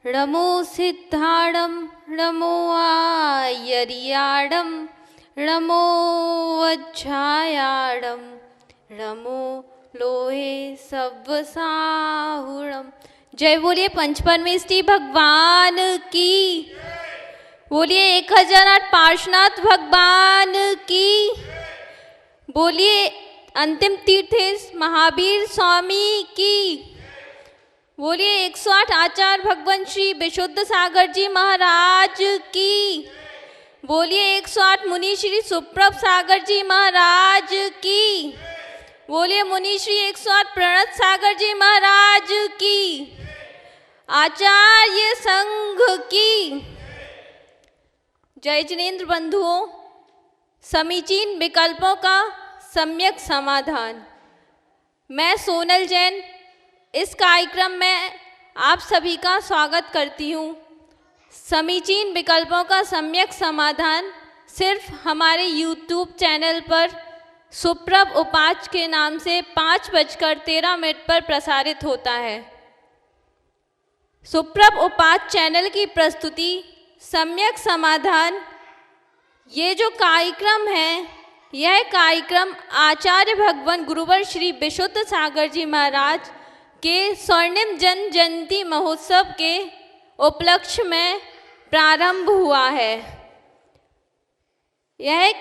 नमो सिद्धाणं नमो आयर्याडं नमो वज्रायाडं नमो लोहे सव्वसाहुणम। जय बोलिए पंचपरमेष्ठी भगवान की, बोलिए 1008 पार्श्वनाथ भगवान की, बोलिए अंतिम तीर्थेश महावीर स्वामी की, बोलिए 108 आचार्य भगवान श्री विशुद्ध सागर जी महाराज की, बोलिए 108 मुनि श्री सुप्रभ सागर जी महाराज की, बोलिए मुनि श्री 108 प्रणत सागर जी महाराज की, आचार्य संघ की जय। जिनेंद्र बंधुओं, समीचीन विकल्पों का सम्यक समाधान। मैं सोनल जैन इस कार्यक्रम में आप सभी का स्वागत करती हूँ। समीचीन विकल्पों का सम्यक समाधान सिर्फ हमारे YouTube चैनल पर सुप्रभ उपाच के नाम से 5:13 पर प्रसारित होता है। सुप्रभ उपाच चैनल की प्रस्तुति सम्यक समाधान, ये जो कार्यक्रम है, यह कार्यक्रम आचार्य भगवान गुरुवर श्री विशुद्ध सागर जी महाराज के स्वर्णिम जन्म जयंती महोत्सव के उपलक्ष्य में प्रारंभ हुआ है। यह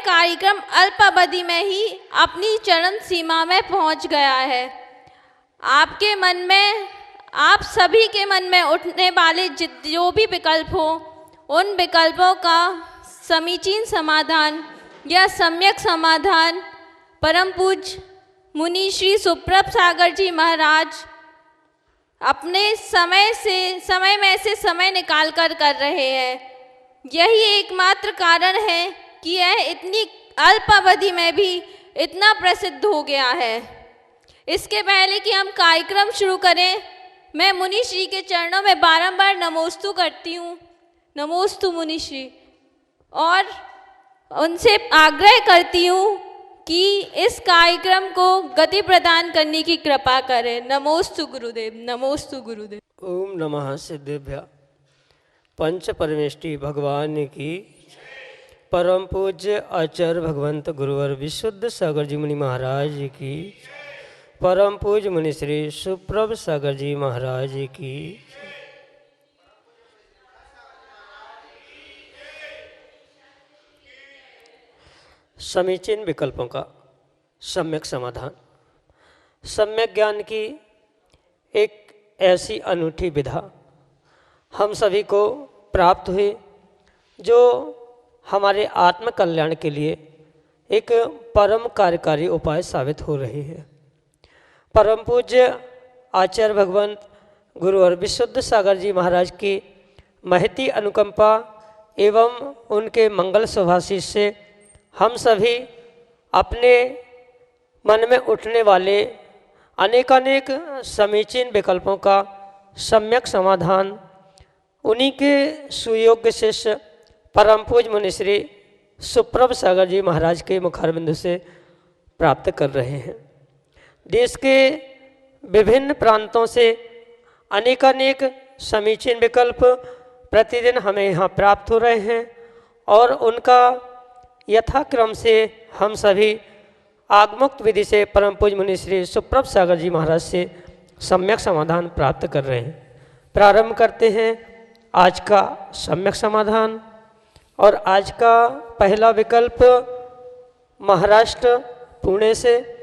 कार्यक्रम अल्प अवधि में ही अपनी चरम सीमा में पहुंच गया है। आपके मन में, आप सभी के मन में उठने वाले जो भी विकल्प हो, उन विकल्पों का समीचीन समाधान या सम्यक समाधान परम पूज्य मुनि श्री सुप्रभ सागर जी महाराज अपने समय में से समय निकाल कर रहे हैं। यही एकमात्र कारण है कि यह इतनी अल्प अवधि में भी इतना प्रसिद्ध हो गया है। इसके पहले कि हम कार्यक्रम शुरू करें, मैं मुनि श्री के चरणों में बारंबार नमोस्तु करती हूँ। नमोस्तु मुनि श्री, और उनसे आग्रह करती हूँ कि इस कार्यक्रम को गति प्रदान करने की कृपा करें। नमोस्तु गुरुदेव, नमोस्तु गुरुदेव। ओम नमः सिद्धेभ्य पंच परमेष्ठी भगवान की, परम पूज्य आचार्य भगवंत गुरुवर विशुद्ध सागर जी मुनि महाराज की, परम पूज्य मुनि श्री सुप्रभ सागर जी महाराज की। समीचीन विकल्पों का सम्यक समाधान। सम्यक ज्ञान की एक ऐसी अनूठी विधा हम सभी को प्राप्त हुई जो हमारे आत्म कल्याण के लिए एक परम कार्यकारी उपाय साबित हो रही है। परम पूज्य आचार्य भगवंत गुरुवर विशुद्ध सागर जी महाराज की महती अनुकंपा एवं उनके मंगल सुभाषिष से हम सभी अपने मन में उठने वाले अनेकानेक समीचीन विकल्पों का सम्यक समाधान उन्हीं के सुयोग्य शिष्य परम पूज्य मुनि श्री सुप्रभ सागर जी महाराज के मुखारबिंदु से प्राप्त कर रहे हैं। देश के विभिन्न प्रांतों से अनेकानेक समीचीन विकल्प प्रतिदिन हमें यहाँ प्राप्त हो रहे हैं और उनका यथाक्रम से हम सभी आगमुक्त विधि से परम पूज्य मुनि श्री सुप्रभ सागर जी महाराज से सम्यक समाधान प्राप्त कर रहे हैं। प्रारंभ करते हैं आज का सम्यक समाधान। और आज का पहला विकल्प महाराष्ट्र पुणे से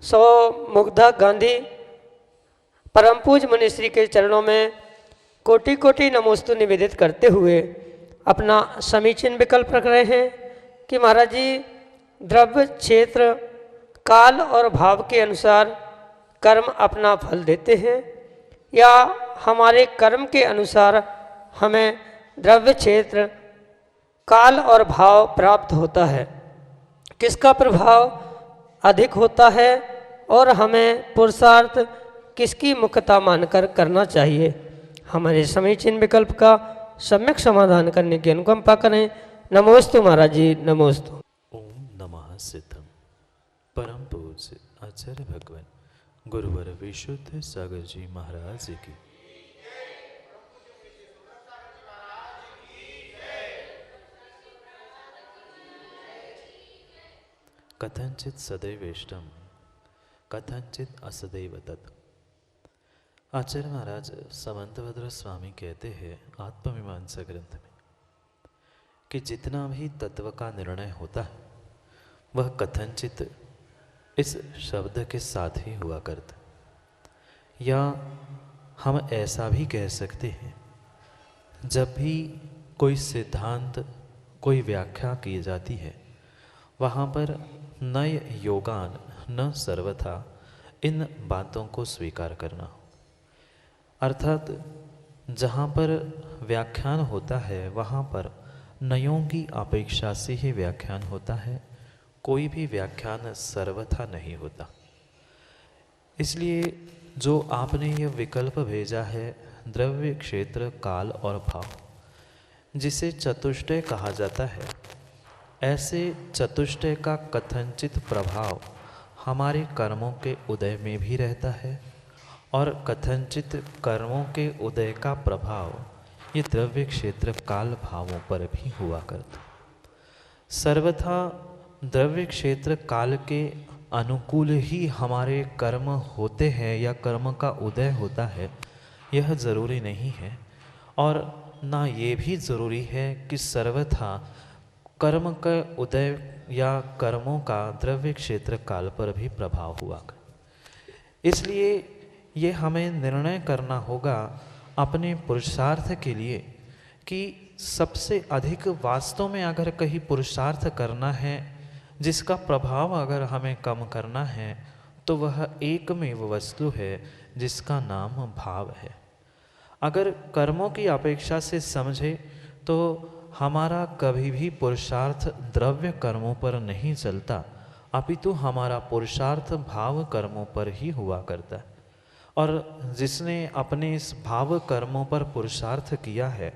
सौ मुग्धा गांधी परम पूज्य मुनि श्री के चरणों में कोटि कोटि नमोस्तु निवेदित करते हुए अपना समीचीन विकल्प रख रहे हैं कि महाराज जी, द्रव्य क्षेत्र काल और भाव के अनुसार कर्म अपना फल देते हैं या हमारे कर्म के अनुसार हमें द्रव्य क्षेत्र काल और भाव प्राप्त होता है, किसका प्रभाव अधिक होता है और हमें पुरुषार्थ किसकी मुख्यता मानकर करना चाहिए। हमारे समीचीन विकल्प का सम्यक समाधान करने की अनुकंपा करें। नमोस्तु महाराज जी, नमोस्तु। ओम नमः सिद्धम परम पूज्य आचार्य भगवान गुरुवर विशुद्ध सागर जी महाराज की कथंचित सदैवेष्टम कथंचित असदैव तत्। आचार्य महाराज समंतभद्र स्वामी कहते हैं आत्ममीमांसा ग्रंथ में कि जितना भी तत्व का निर्णय होता है वह कथंचित इस शब्द के साथ ही हुआ करता, या हम ऐसा भी कह सकते हैं जब भी कोई सिद्धांत कोई व्याख्या की जाती है वहाँ पर न योगान न सर्वथा इन बातों को स्वीकार करना हो। अर्थात जहाँ पर व्याख्यान होता है वहाँ पर नयों की अपेक्षा से ही व्याख्यान होता है, कोई भी व्याख्यान सर्वथा नहीं होता। इसलिए जो आपने ये विकल्प भेजा है द्रव्य क्षेत्र काल और भाव, जिसे चतुष्टय कहा जाता है, ऐसे चतुष्टय का कथनचित प्रभाव हमारे कर्मों के उदय में भी रहता है और कथनचित कर्मों के उदय का प्रभाव ये द्रव्य क्षेत्र काल भावों पर भी हुआ करता। सर्वथा द्रव्य क्षेत्र काल के अनुकूल ही हमारे कर्म होते हैं या कर्म का उदय होता है, यह ज़रूरी नहीं है। और ना ये भी ज़रूरी है कि सर्वथा कर्म का उदय या कर्मों का द्रव्य क्षेत्र काल पर भी प्रभाव हुआ कर। इसलिए ये हमें निर्णय करना होगा अपने पुरुषार्थ के लिए कि सबसे अधिक वास्तव में अगर कहीं पुरुषार्थ करना है जिसका प्रभाव अगर हमें कम करना है तो वह एकमेव वस्तु है जिसका नाम भाव है। अगर कर्मों की अपेक्षा से समझे तो हमारा कभी भी पुरुषार्थ द्रव्य कर्मों पर नहीं चलता, अपितु हमारा पुरुषार्थ भाव कर्मों पर ही हुआ करता है। और जिसने अपने इस भाव कर्मों पर पुरुषार्थ किया है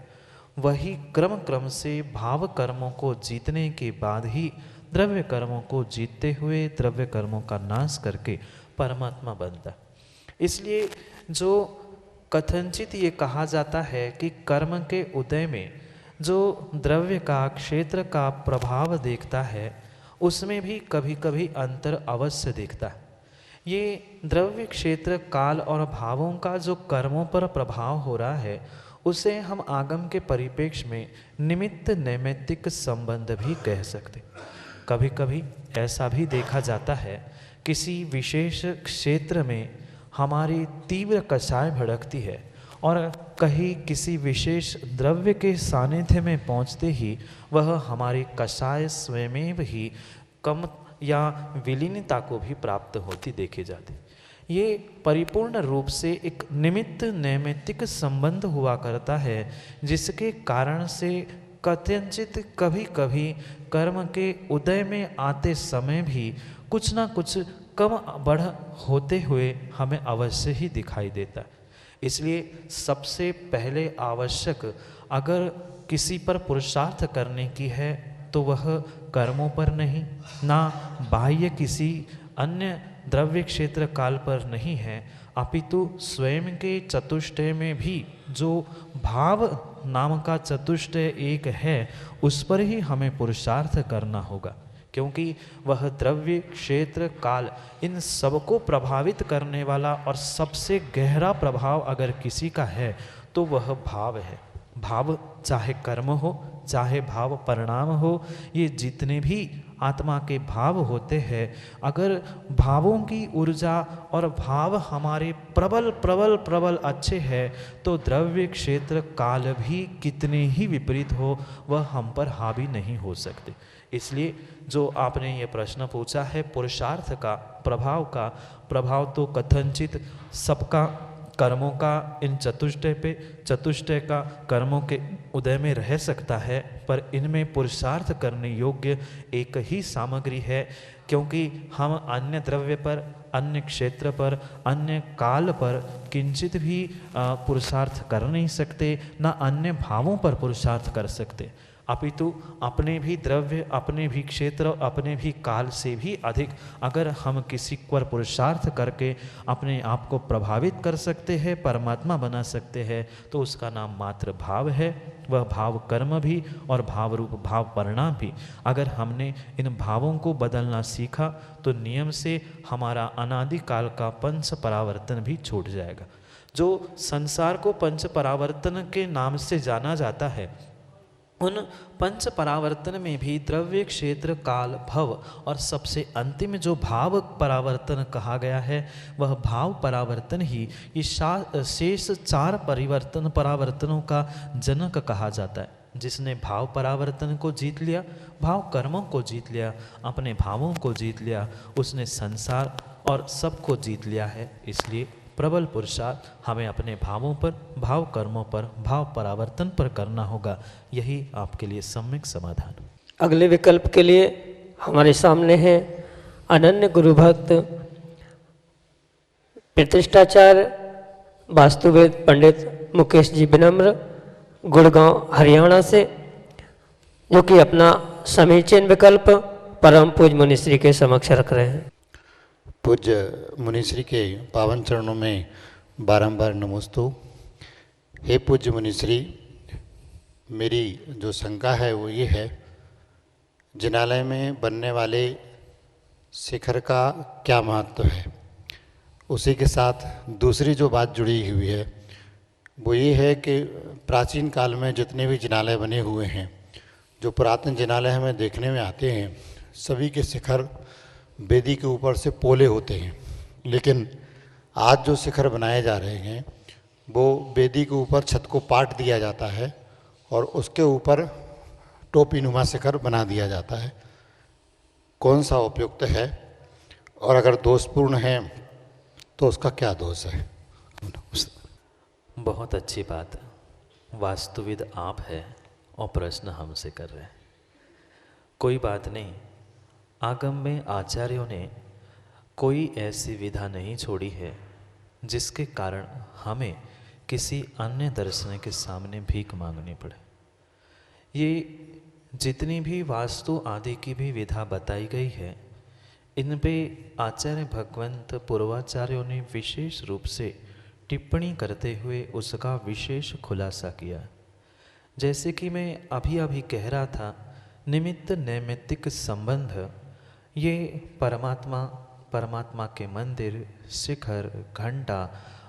वही क्रम क्रम से भाव कर्मों को जीतने के बाद ही द्रव्य कर्मों को जीतते हुए द्रव्य कर्मों का नाश करके परमात्मा बनता है। इसलिए जो कथनचित ये कहा जाता है कि कर्म के उदय में जो द्रव्य का क्षेत्र का प्रभाव देखता है उसमें भी कभी कभी अंतर अवश्य दिखता है। ये द्रव्य क्षेत्र काल और भावों का जो कर्मों पर प्रभाव हो रहा है उसे हम आगम के परिप्रेक्ष्य में निमित्त नैमित्तिक संबंध भी कह सकते। कभी कभी ऐसा भी देखा जाता है किसी विशेष क्षेत्र में हमारी तीव्र कषाय भड़कती है और कहीं किसी विशेष द्रव्य के सानिध्य में पहुंचते ही वह हमारी कषाय स्वयं ही कम या विलीनता को भी प्राप्त होती देखी जाती। ये परिपूर्ण रूप से एक निमित्त नैमित्तिक संबंध हुआ करता है जिसके कारण से कथनचित कभी कभी कर्म के उदय में आते समय भी कुछ ना कुछ कम बढ़ होते हुए हमें अवश्य ही दिखाई देता है। इसलिए सबसे पहले आवश्यक अगर किसी पर पुरुषार्थ करने की है तो वह कर्मों पर नहीं, ना बाह्य किसी अन्य द्रव्य क्षेत्र काल पर नहीं है, अपितु स्वयं के चतुष्टय में भी जो भाव नाम का चतुष्टय एक है उस पर ही हमें पुरुषार्थ करना होगा, क्योंकि वह द्रव्य क्षेत्र काल इन सबको प्रभावित करने वाला और सबसे गहरा प्रभाव अगर किसी का है तो वह भाव है। भाव चाहे कर्म हो चाहे भाव परिणाम हो, ये जितने भी आत्मा के भाव होते हैं, अगर भावों की ऊर्जा और भाव हमारे प्रबल प्रबल प्रबल अच्छे हैं तो द्रव्य क्षेत्र काल भी कितने ही विपरीत हो वह हम पर हावी नहीं हो सकते। इसलिए जो आपने ये प्रश्न पूछा है पुरुषार्थ का प्रभाव तो कथनचित सबका कर्मों का इन चतुष्टय का कर्मों के उदय में रह सकता है, पर इनमें पुरुषार्थ करने योग्य एक ही सामग्री है, क्योंकि हम अन्य द्रव्य पर, अन्य क्षेत्र पर, अन्य काल पर किंचित भी पुरुषार्थ कर नहीं सकते, ना अन्य भावों पर पुरुषार्थ कर सकते। अपितु अपने भी द्रव्य, अपने भी क्षेत्र, अपने भी काल से भी अधिक अगर हम किसी पर पुरुषार्थ करके अपने आप को प्रभावित कर सकते हैं, परमात्मा बना सकते हैं, तो उसका नाम मात्र भाव है। वह भाव कर्म भी और भाव रूप भाव परिणाम भी। अगर हमने इन भावों को बदलना सीखा तो नियम से हमारा अनादिकाल का पंच परावर्तन भी छूट जाएगा। जो संसार को पंच परावर्तन के नाम से जाना जाता है, उन पंच परावर्तन में भी द्रव्य, क्षेत्र, काल, भव और सबसे अंतिम जो भाव परावर्तन कहा गया है, वह भाव परावर्तन ही ये शेष 4 परावर्तनों का जनक कहा जाता है। जिसने भाव परावर्तन को जीत लिया, भाव कर्मों को जीत लिया, अपने भावों को जीत लिया, उसने संसार और सबको जीत लिया है। इसलिए प्रबल पुरुषार्थ हमें अपने भावों पर, भाव कर्मों पर, भाव परावर्तन पर करना होगा। यही आपके लिए सम्यक समाधान। अगले विकल्प के लिए हमारे सामने हैं अनन्य गुरु भक्त प्रतिष्ठाचार्य वास्तुवेद पंडित मुकेश जी विनम्र, गुड़गांव हरियाणा से, जो कि अपना समीचीन विकल्प परम पूज मुनिश्री के समक्ष रख रहे हैं। पूज्य मुनिश्री के पावन चरणों में बारंबार नमोस्तु। हे पूज्य मुनिश्री, मेरी जो शंका है वो ये है, जिनालय में बनने वाले शिखर का क्या महत्व है। उसी के साथ दूसरी जो बात जुड़ी हुई है वो ये है कि प्राचीन काल में जितने भी जिनालय बने हुए हैं, जो पुरातन जिनालय हमें देखने में आते हैं, सभी के शिखर वेदी के ऊपर से पोले होते हैं। लेकिन आज जो शिखर बनाए जा रहे हैं वो वेदी के ऊपर छत को पाट दिया जाता है और उसके ऊपर टोपीनुमा शिखर बना दिया जाता है। कौन सा उपयुक्त है और अगर दोषपूर्ण है तो उसका क्या दोष है? बहुत अच्छी बात। वास्तुविद आप है और प्रश्न हमसे कर रहे हैं। कोई बात नहीं, आगम में आचार्यों ने कोई ऐसी विधा नहीं छोड़ी है जिसके कारण हमें किसी अन्य दर्शन के सामने भीख मांगनी पड़े। ये जितनी भी वास्तु आदि की भी विधा बताई गई है, इन पे आचार्य भगवंत पूर्वाचार्यों ने विशेष रूप से टिप्पणी करते हुए उसका विशेष खुलासा किया। जैसे कि मैं अभी कह रहा था, निमित्त नैमित्तिक संबंध, ये परमात्मा के मंदिर, शिखर, घंटा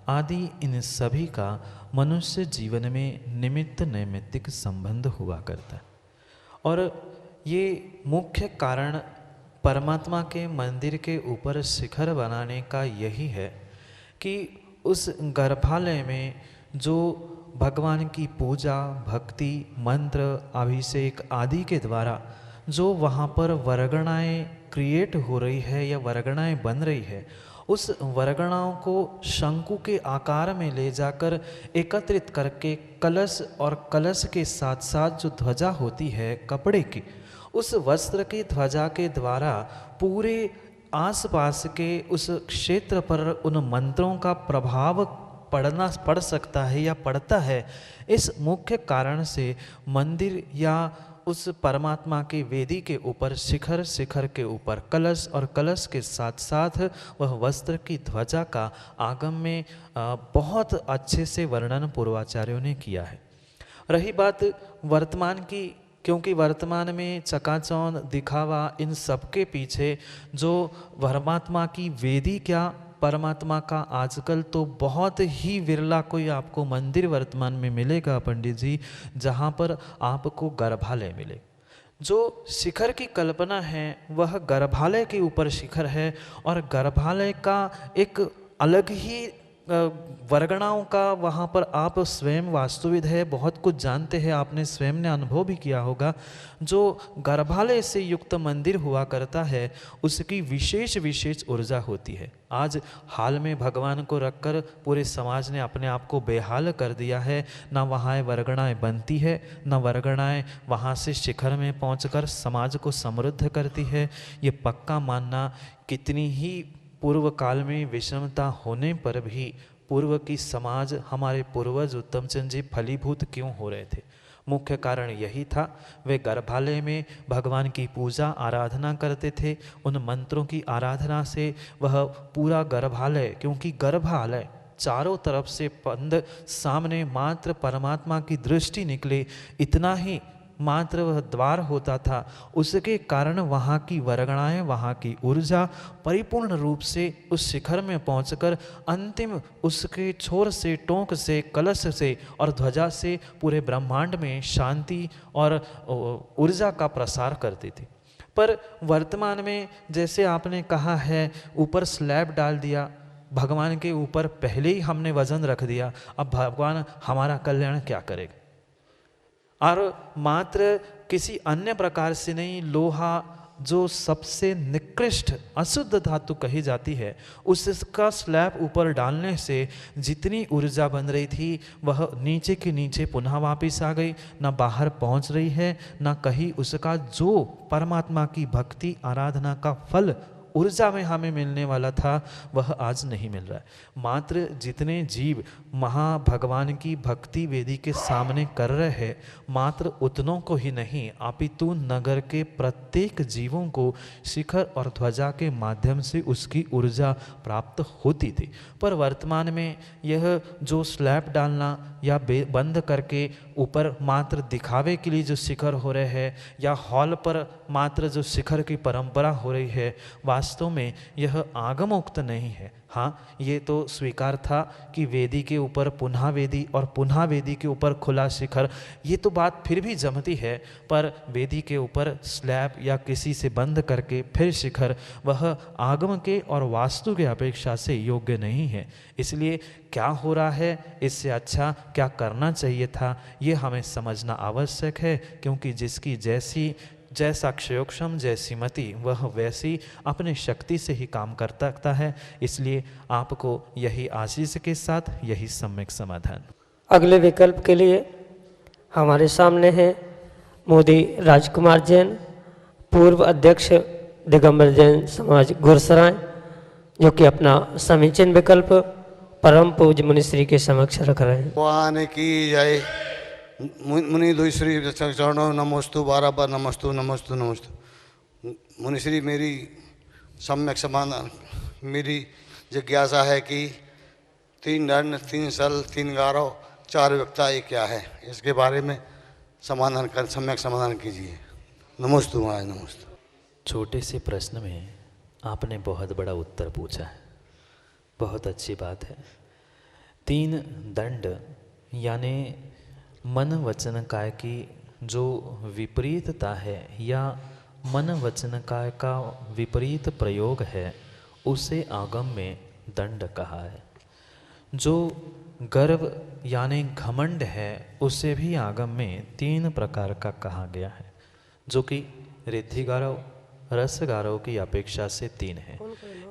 आदि इन सभी का मनुष्य जीवन में निमित्त नैमित्तिक संबंध हुआ करता है। और ये मुख्य कारण परमात्मा के मंदिर के ऊपर शिखर बनाने का यही है कि उस गर्भालय में जो भगवान की पूजा, भक्ति, मंत्र, अभिषेक आदि के द्वारा जो वहाँ पर वरगणाएँ क्रिएट हो रही है या वरगणाएँ बन रही है, उस वरगणाओं को शंकु के आकार में ले जाकर एकत्रित करके कलश और कलश के साथ साथ जो ध्वजा होती है कपड़े की, उस वस्त्र की ध्वजा के द्वारा पूरे आसपास के उस क्षेत्र पर उन मंत्रों का प्रभाव पड़ सकता है या पड़ता है। इस मुख्य कारण से मंदिर या उस परमात्मा के वेदी के ऊपर शिखर, शिखर के ऊपर कलश और कलश के साथ साथ वह वस्त्र की ध्वजा का आगम में बहुत अच्छे से वर्णन पूर्वाचार्यों ने किया है। रही बात वर्तमान की, क्योंकि वर्तमान में चकाचौंध, दिखावा, इन सब के पीछे जो परमात्मा की वेदी क्या, परमात्मा का आजकल तो बहुत ही विरला कोई आपको मंदिर वर्तमान में मिलेगा पंडित जी, जहाँ पर आपको गर्भालय मिले। जो शिखर की कल्पना है वह गर्भालय के ऊपर शिखर है और गर्भालय का एक अलग ही वर्गणाओं का वहाँ पर आप स्वयं वास्तुविद है, बहुत कुछ जानते हैं, आपने स्वयं ने अनुभव भी किया होगा। जो गर्भालय से युक्त मंदिर हुआ करता है उसकी विशेष ऊर्जा होती है। आज हाल में भगवान को रखकर पूरे समाज ने अपने आप को बेहाल कर दिया है। ना वहाँ वर्गणाएँ बनती है, ना वर्गणाएँ वहाँ से शिखर में पहुँचकर समाज को समृद्ध करती है। ये पक्का मानना, कितनी ही पूर्व काल में विषमता होने पर भी पूर्व की समाज, हमारे पूर्वज उत्तमचंद जी फलीभूत क्यों हो रहे थे? मुख्य कारण यही था, वे गर्भालय में भगवान की पूजा आराधना करते थे। उन मंत्रों की आराधना से वह पूरा गर्भालय, क्योंकि गर्भालय चारों तरफ से बंद, सामने मात्र परमात्मा की दृष्टि निकले इतना ही मात्र वह द्वार होता था, उसके कारण वहाँ की वरगणाएँ, वहाँ की ऊर्जा परिपूर्ण रूप से उस शिखर में पहुंचकर अंतिम उसके छोर से, टोंक से, कलश से और ध्वजा से पूरे ब्रह्मांड में शांति और ऊर्जा का प्रसार करती थी। पर वर्तमान में जैसे आपने कहा है, ऊपर स्लैब डाल दिया, भगवान के ऊपर पहले ही हमने वजन रख दिया, अब भगवान हमारा कल्याण क्या करेगा। और मात्र किसी अन्य प्रकार से नहीं, लोहा जो सबसे निकृष्ट अशुद्ध धातु कही जाती है, उसका स्लैब ऊपर डालने से जितनी ऊर्जा बन रही थी वह नीचे के नीचे पुनः वापस आ गई, ना बाहर पहुंच रही है, ना कहीं उसका जो परमात्मा की भक्ति आराधना का फल ऊर्जा में हमें मिलने वाला था वह आज नहीं मिल रहा है। मात्र जितने जीव महाभगवान की भक्ति वेदी के सामने कर रहे हैं, मात्र उतनों को ही नहीं अपितु नगर के प्रत्येक जीवों को शिखर और ध्वजा के माध्यम से उसकी ऊर्जा प्राप्त होती थी। पर वर्तमान में यह जो स्लैब डालना या बंद करके ऊपर मात्र दिखावे के लिए जो शिखर हो रहे हैं, या हॉल पर मात्र जो शिखर की परंपरा हो रही है, वास्तव में यह आगमोक्त नहीं है। हाँ, ये तो स्वीकार था कि वेदी के ऊपर पुनः वेदी और पुनः वेदी के ऊपर खुला शिखर, ये तो बात फिर भी जमती है, पर वेदी के ऊपर स्लैब या किसी से बंद करके फिर शिखर, वह आगम के और वास्तु के अपेक्षा से योग्य नहीं है। इसलिए क्या हो रहा है, इससे अच्छा क्या करना चाहिए था, ये हमें समझना आवश्यक है, क्योंकि जिसकी जैसा क्षयोक्षम, जैसी मति, वह वैसी अपने शक्ति से ही काम करता है। इसलिए आपको यही आशीष के साथ यही सम्यक समाधान। अगले विकल्प के लिए हमारे सामने हैं मोदी राजकुमार जैन, पूर्व अध्यक्ष दिगंबर जैन समाज गुरसराय, जो कि अपना समीचीन विकल्प परम पूज्य मुनिश्री के समक्ष रख रहे हैं। भगवान की जय। मुनि दुश्री चरणों नमोस्तु, बार बार नमस्तु नमस्तु नमस्तु। मुनिश्री, मेरी सम्यक समाधान, मेरी जिज्ञासा है कि 3 दंड, 3 सल, 3 गारो, 4 व्यक्ता, ये क्या है, इसके बारे में सम्यक समाधान कीजिए। नमस्तु महाराज, नमस्तु। छोटे से प्रश्न में आपने बहुत बड़ा उत्तर पूछा है, बहुत अच्छी बात है। 3 दंड यानी मन वचन काय की जो विपरीतता है, या मन वचन काय का विपरीत प्रयोग है, उसे आगम में दंड कहा है। जो गर्व यानी घमंड है, उसे भी आगम में 3 प्रकार का कहा गया है, जो कि रिद्धि गारव, रस गारव की अपेक्षा से 3 है।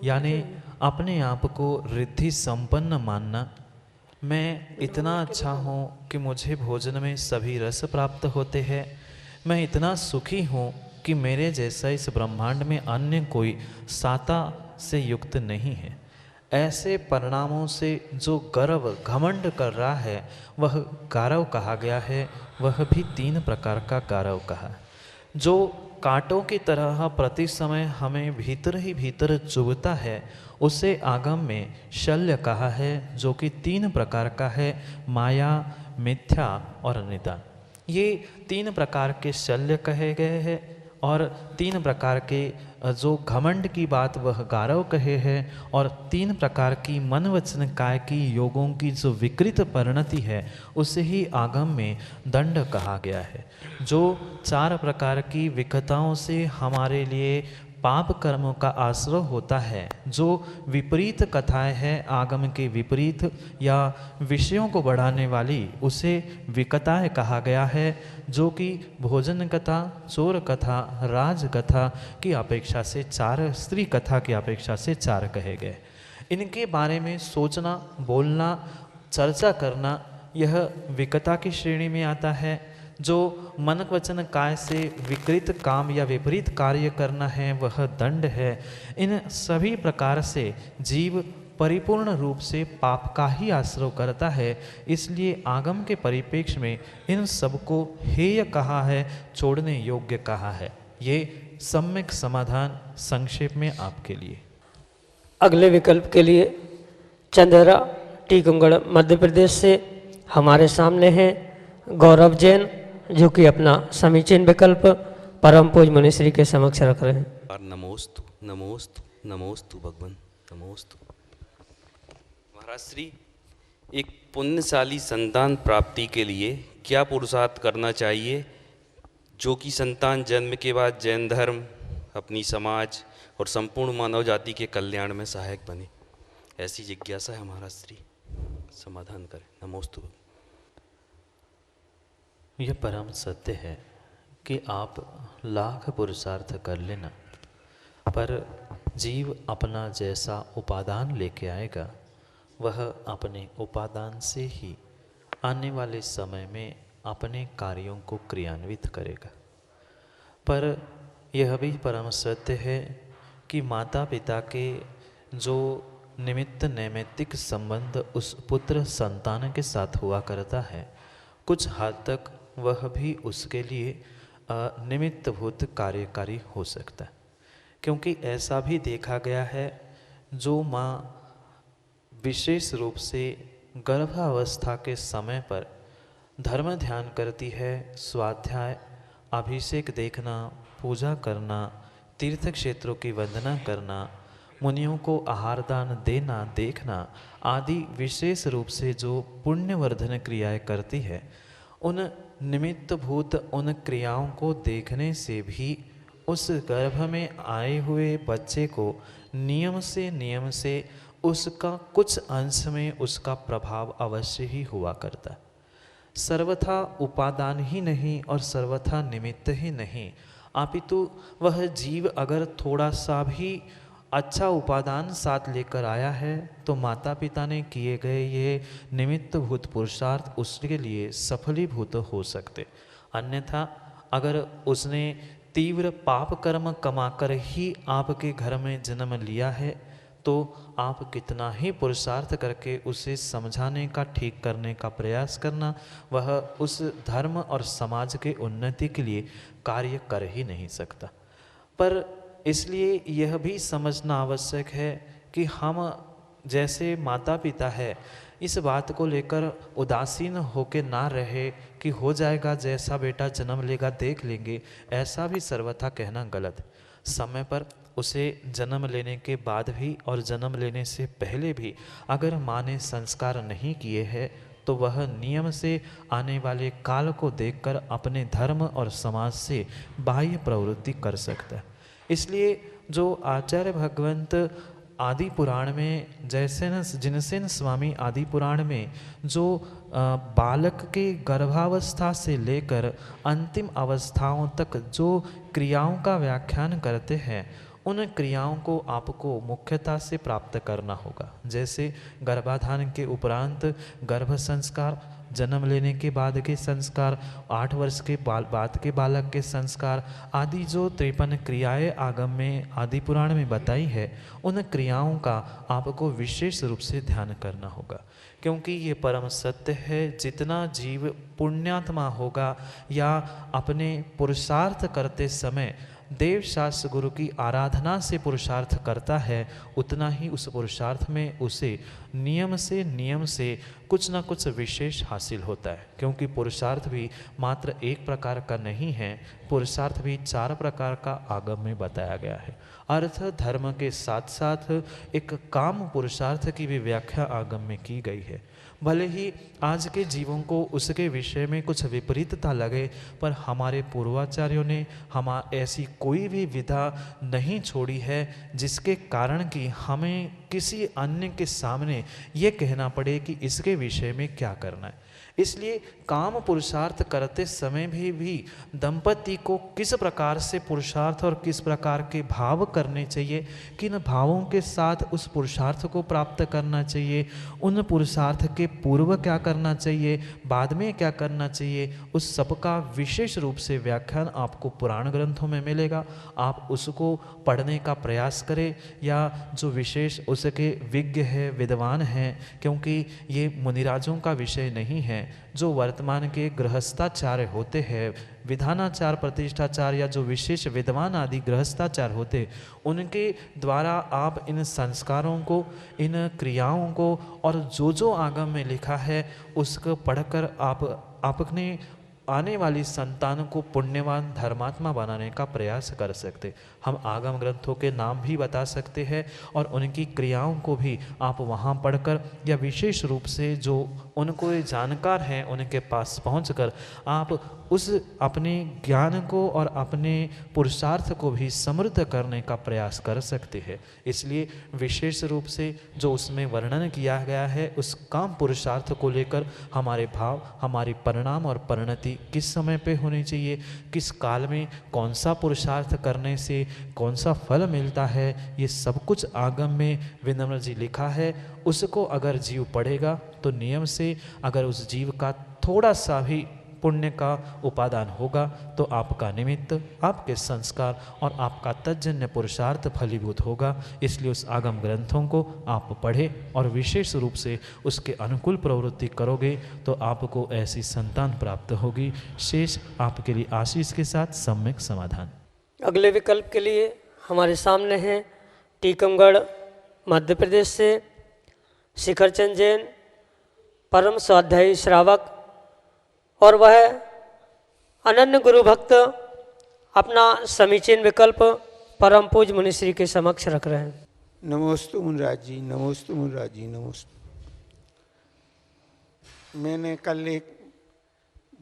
यानी अपने आप को रिद्धि संपन्न मानना, मैं इतना अच्छा हूँ कि मुझे भोजन में सभी रस प्राप्त होते हैं, मैं इतना सुखी हूँ कि मेरे जैसा इस ब्रह्मांड में अन्य कोई साता से युक्त नहीं है। ऐसे परिणामों से जो गर्व घमंड कर रहा है वह गारव कहा गया है। वह भी 3 प्रकार का गारव कहा, जो कांटों की तरह प्रति समय हमें भीतर ही भीतर चुभता है, उसे आगम में शल्य कहा है, जो कि 3 प्रकार का है, माया, मिथ्या और निदान। ये 3 प्रकार के शल्य कहे गए हैं, और 3 प्रकार के जो घमंड की बात वह गारव कहे हैं, और 3 प्रकार की मन वचन काय की योगों की जो विकृत परिणति है, उसे ही आगम में दंड कहा गया है। जो 4 प्रकार की विकताओं से हमारे लिए पाप कर्मों का आश्रय होता है, जो विपरीत कथाएं हैं, आगम के विपरीत या विषयों को बढ़ाने वाली, उसे विकताएं कहा गया है, जो कि भोजन कथा, चोर कथा, राज कथा की अपेक्षा से 4, स्त्री कथा की अपेक्षा से 4 कहे गए। इनके बारे में सोचना, बोलना, चर्चा करना, यह विकता की श्रेणी में आता है। जो मन वचन काय से विकृत काम या विपरीत कार्य करना है, वह दंड है। इन सभी प्रकार से जीव परिपूर्ण रूप से पाप का ही आश्रय करता है। इसलिए आगम के परिप्रेक्ष्य में इन सबको हेय कहा है, छोड़ने योग्य कहा है। ये सम्यक समाधान संक्षेप में आपके लिए। अगले विकल्प के लिए चंदेरा टीकमगढ़ मध्य प्रदेश से हमारे सामने हैं गौरव जैन, जो कि अपना समीचीन विकल्प परम पूज मुनिश्री के समक्ष रख रहे हैं। और नमोस्तु नमोस्तु नमोस्तु भगवान नमोस्तु। महाराज श्री, एक पुण्यशाली संतान प्राप्ति के लिए क्या पुरुषार्थ करना चाहिए जो कि संतान जन्म के बाद जैन धर्म, अपनी समाज और संपूर्ण मानव जाति के कल्याण में सहायक बने? ऐसी जिज्ञासा है महाराज श्री, समाधान करें। नमोस्तु। यह परम सत्य है कि आप लाख पुरुषार्थ कर लेना, पर जीव अपना जैसा उपादान लेके आएगा वह अपने उपादान से ही आने वाले समय में अपने कार्यों को क्रियान्वित करेगा। पर यह भी परम सत्य है कि माता पिता के जो निमित्त नैमित्तिक संबंध उस पुत्र संतान के साथ हुआ करता है, कुछ हद तक वह भी उसके लिए निमित्तभूत कार्यकारी हो सकता है। क्योंकि ऐसा भी देखा गया है, जो माँ विशेष रूप से गर्भावस्था के समय पर धर्म ध्यान करती है, स्वाध्याय, अभिषेक देखना, पूजा करना, तीर्थ क्षेत्रों की वंदना करना, मुनियों को आहार दान देना देखना आदि विशेष रूप से जो पुण्यवर्धन क्रियाएं करती है, उन निमित्तभूत उन क्रियाओं को देखने से भी उस गर्भ में आए हुए बच्चे को नियम से उसका कुछ अंश में उसका प्रभाव अवश्य ही हुआ करता है। सर्वथा उपादान ही नहीं और सर्वथा निमित्त ही नहीं, अपितु वह जीव अगर थोड़ा सा भी अच्छा उपादान साथ लेकर आया है तो माता पिता ने किए गए ये निमित्तभूत पुरुषार्थ उसके लिए सफलीभूत हो सकते। अन्यथा अगर उसने तीव्र पाप कर्म कमाकर ही आपके घर में जन्म लिया है तो आप कितना ही पुरुषार्थ करके उसे समझाने का, ठीक करने का प्रयास करना, वह उस धर्म और समाज के उन्नति के लिए कार्य कर ही नहीं सकता। पर इसलिए यह भी समझना आवश्यक है कि हम जैसे माता पिता है, इस बात को लेकर उदासीन होके ना रहे कि हो जाएगा, जैसा बेटा जन्म लेगा देख लेंगे, ऐसा भी सर्वथा कहना गलत है। समय पर उसे जन्म लेने के बाद भी और जन्म लेने से पहले भी अगर माँ ने संस्कार नहीं किए हैं तो वह नियम से आने वाले काल को देखकर अपने धर्म और समाज से बाह्य प्रवृत्ति कर सकता है। इसलिए जो आचार्य भगवंत आदि पुराण में जिनसेन स्वामी आदि पुराण में जो बालक के गर्भावस्था से लेकर अंतिम अवस्थाओं तक जो क्रियाओं का व्याख्यान करते हैं, उन क्रियाओं को आपको मुख्यता से प्राप्त करना होगा। जैसे गर्भाधान के उपरांत गर्भ संस्कार, जन्म लेने के बाद के संस्कार, 8 वर्ष के बाद के बालक के संस्कार आदि जो 53 क्रियाएं आगम में आदि पुराण में बताई है, उन क्रियाओं का आपको विशेष रूप से ध्यान करना होगा। क्योंकि ये परम सत्य है, जितना जीव पुण्यात्मा होगा या अपने पुरुषार्थ करते समय देव शास्त्र गुरु की आराधना से पुरुषार्थ करता है, उतना ही उस पुरुषार्थ में उसे नियम से कुछ ना कुछ विशेष हासिल होता है। क्योंकि पुरुषार्थ भी मात्र एक प्रकार का नहीं है, पुरुषार्थ भी 4 प्रकार का आगम में बताया गया है। अर्थ धर्म के साथ साथ एक काम पुरुषार्थ की भी व्याख्या आगम में की गई है। भले ही आज के जीवों को उसके विषय में कुछ विपरीतता लगे, पर हमारे पूर्वाचार्यों ने ऐसी कोई भी विधा नहीं छोड़ी है जिसके कारण कि हमें किसी अन्य के सामने ये कहना पड़े कि इसके विषय में क्या करना है। इसलिए काम पुरुषार्थ करते समय भी दंपति व्यक्ति को किस प्रकार से पुरुषार्थ और किस प्रकार के भाव करने चाहिए, किन भावों के साथ उस पुरुषार्थ को प्राप्त करना चाहिए, उन पुरुषार्थ के पूर्व क्या करना चाहिए, बाद में क्या करना चाहिए, उस सब का विशेष रूप से व्याख्यान आपको पुराण ग्रंथों में मिलेगा। आप उसको पढ़ने का प्रयास करें, या जो विशेष उसके विज्ञ है, विद्वान हैं, क्योंकि ये मुनिराजों का विषय नहीं है। जो वर्तमान के गृहस्थाचार्य होते हैं, विधानाचार, प्रतिष्ठाचार, या जो विशेष विद्वान आदि गृहस्थाचार होते, उनके द्वारा आप इन संस्कारों को, इन क्रियाओं को, और जो आगम में लिखा है उसको पढ़कर आप अपने आने वाली संतान को पुण्यवान धर्मात्मा बनाने का प्रयास कर सकते। हम आगम ग्रंथों के नाम भी बता सकते हैं और उनकी क्रियाओं को भी आप वहाँ पढ़कर, या विशेष रूप से जो उनको जानकार हैं उनके पास पहुंचकर आप उस अपने ज्ञान को और अपने पुरुषार्थ को भी समृद्ध करने का प्रयास कर सकते हैं। इसलिए विशेष रूप से जो उसमें वर्णन किया गया है उस काम पुरुषार्थ को लेकर हमारे भाव, हमारी परिणाम और परिणति किस समय पे होनी चाहिए, किस काल में कौन सा पुरुषार्थ करने से कौन सा फल मिलता है, ये सब कुछ आगम में विनम्र जी लिखा है। उसको अगर जीव पढ़ेगा तो नियम से अगर उस जीव का थोड़ा सा भी पुण्य का उपादान होगा तो आपका निमित्त, आपके संस्कार और आपका तज्जन्य पुरुषार्थ फलीभूत होगा। इसलिए उस आगम ग्रंथों को आप पढ़ें और विशेष रूप से उसके अनुकूल प्रवृत्ति करोगे तो आपको ऐसी संतान प्राप्त होगी। शेष आपके लिए आशीष के साथ सम्यक समाधान। अगले विकल्प के लिए हमारे सामने हैं टीकमगढ़ मध्य प्रदेश से शिखर चंद जैन, परम स्वाध्यायी श्रावक, और वह अनन्य गुरु भक्त अपना समीचीन विकल्प परम पूज मुनिश्री के समक्ष रख रहे हैं। नमोस्तु मुनिराज जी, नमोस्तु मुनिराज जी, नमोस्तु। मैंने कल एक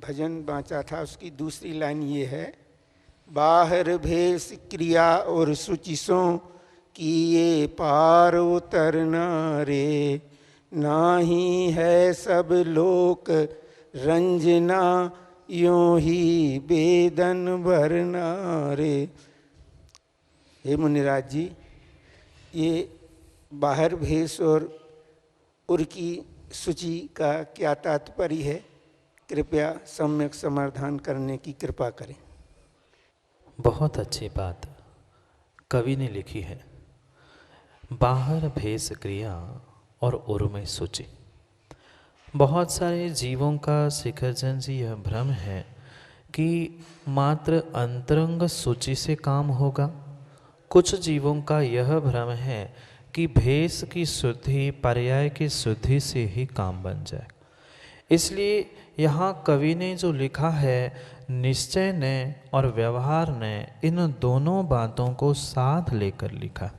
भजन बाँचा था, उसकी दूसरी लाइन ये है, बाहर भेष क्रिया और शुचिसों किए पार उतरना रे, नाही है सब लोक रंजना यूं ही बेदन भरना रे। हे मुनिराज जी, ये बाहर भेष और उर की सूची का क्या तात्पर्य है, कृपया सम्यक समाधान करने की कृपा करें। बहुत अच्छी बात कवि ने लिखी है, बाहर भेष क्रिया और उर में सूची। बहुत सारे जीवों का शिखरचंद जी यह भ्रम है कि मात्र अंतरंग सूची से काम होगा। कुछ जीवों का यह भ्रम है कि भेष की शुद्धि, पर्याय की शुद्धि से ही काम बन जाए। इसलिए यहाँ कवि ने जो लिखा है, निश्चय ने और व्यवहार ने इन दोनों बातों को साथ लेकर लिखा।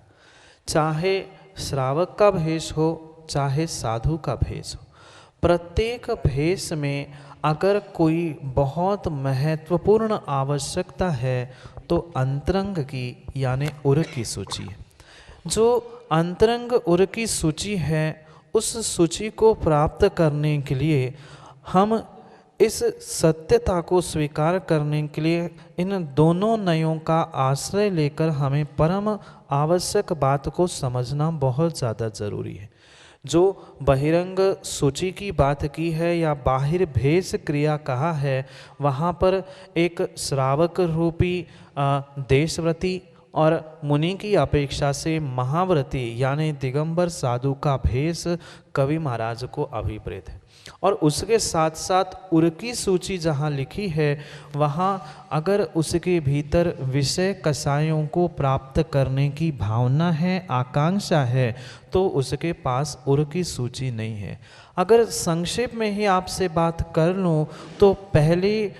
चाहे श्रावक का भेष हो, चाहे साधु का भेष हो, प्रत्येक भेष में अगर कोई बहुत महत्वपूर्ण आवश्यकता है तो अंतरंग की यानी उर की सूची है। जो अंतरंग उर की सूची है, उस सूची को प्राप्त करने के लिए हम इस सत्यता को स्वीकार करने के लिए इन दोनों नयों का आश्रय लेकर हमें परम आवश्यक बात को समझना बहुत ज़्यादा ज़रूरी है। जो बहिरंग सूची की बात की है या बाहिर भेष क्रिया कहा है, वहाँ पर एक श्रावक रूपी देशव्रती और मुनि की अपेक्षा से महाव्रती यानी दिगंबर साधु का भेष कवि महाराज को अभिप्रेत है। और उसके साथ साथ उर की सूची जहाँ लिखी है, वहाँ अगर उसके भीतर विषय कसायों को प्राप्त करने की भावना है, आकांक्षा है, तो उसके पास उर की सूची नहीं है। अगर संक्षेप में ही आपसे बात कर लूँ तो पहले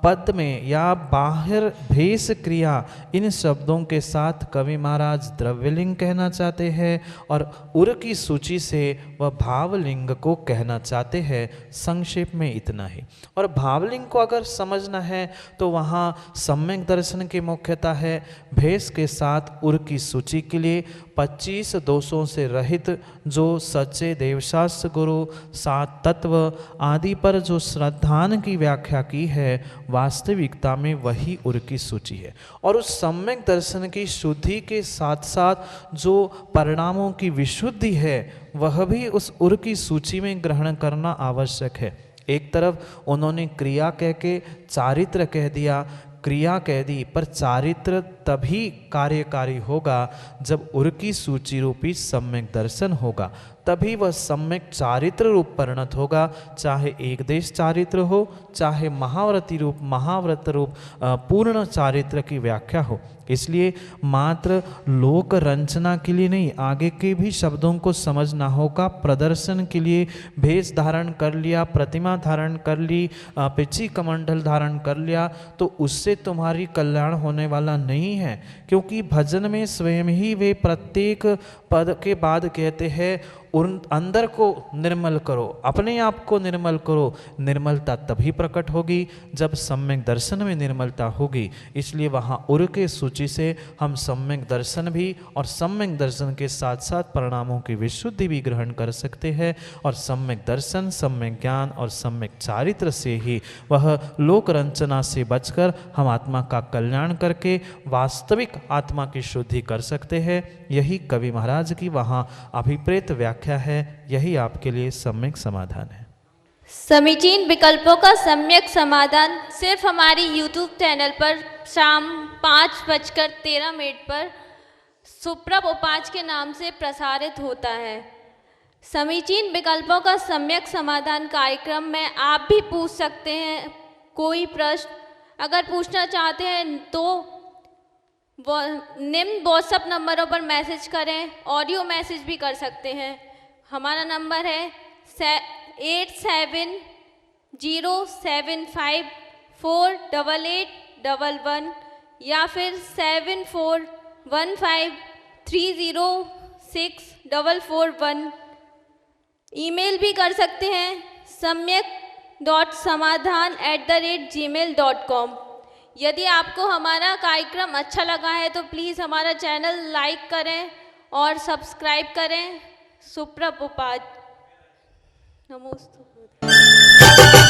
पद में या बाहर भेष क्रिया, इन शब्दों के साथ कवि महाराज द्रव्यलिंग कहना चाहते हैं और उर की सूची से वह भावलिंग को कहना चाहते हैं। संक्षेप में इतना ही। और भावलिंग को अगर समझना है तो वहाँ सम्यक दर्शन की मुख्यता है। भेष के साथ उर की सूची के लिए 25 दोषों से रहित जो सच्चे देवशास्त्र गुरु सात तत्व आदि पर जो श्रद्धान की व्याख्या की है, वास्तविकता में वही उर की सूची है। और उस सम्यक दर्शन की शुद्धि के साथ साथ जो परिणामों की विशुद्धि है, वह भी उस उर की सूची में ग्रहण करना आवश्यक है। एक तरफ उन्होंने क्रिया कह के चारित्र कह दिया, क्रिया कह दी, पर चारित्र तभी कार्यकारी होगा जब उर की सूची रूपी सम्यक दर्शन होगा, तभी वह सम्यक चारित्र रूप परिणत होगा। चाहे एक देश चारित्र हो, चाहे महाव्रती रूप महाव्रत रूप पूर्ण चारित्र की व्याख्या हो। इसलिए मात्र लोक रंचना के लिए नहीं, आगे के भी शब्दों को समझना होगा। प्रदर्शन के लिए भेष धारण कर लिया, प्रतिमा धारण कर ली, पिछी कमंडल धारण कर लिया, तो उससे तुम्हारी कल्याण होने वाला नहीं है। क्योंकि भजन में स्वयं ही वे प्रत्येक पद के बाद कहते हैं उन अंदर को निर्मल करो, अपने आप को निर्मल करो। निर्मलता तभी प्रकट होगी जब सम्यक दर्शन में निर्मलता होगी। इसलिए वहाँ उर के सूची से हम सम्यक दर्शन भी और सम्यक दर्शन के साथ साथ परिणामों की विशुद्धि भी ग्रहण कर सकते हैं। और सम्यक दर्शन, सम्यक ज्ञान और सम्यक चारित्र से ही वह लोक रंचना से बचकर हम आत्मा का कल्याण करके वास्तविक आत्मा की शुद्धि कर सकते हैं। यही कवि महाराज की वहाँ अभिप्रेत व्याख्या है, यही आपके लिए सम्यक समाधान है। समीचीन विकल्पों का सम्यक समाधान सिर्फ हमारी YouTube चैनल पर शाम 5:13 पर सुप्रभ उपाच के नाम से प्रसारित होता है। समीचीन विकल्पों का सम्यक समाधान कार्यक्रम में आप भी पूछ सकते हैं कोई प्रश्न। अगर पूछना चाहते हैं तो निम्न व्हाट्सएप नंबरों पर मैसेज करें, ऑडियो मैसेज भी कर सकते हैं। हमारा नंबर है 8707548811 या फिर 7415306441। ईमेल भी कर सकते हैं samyak.samadhan@gmail.com। यदि आपको हमारा कार्यक्रम अच्छा लगा है तो प्लीज़ हमारा चैनल लाइक करें और सब्सक्राइब करें। सुप्रभ उपाध्याय। नमोस्तुते।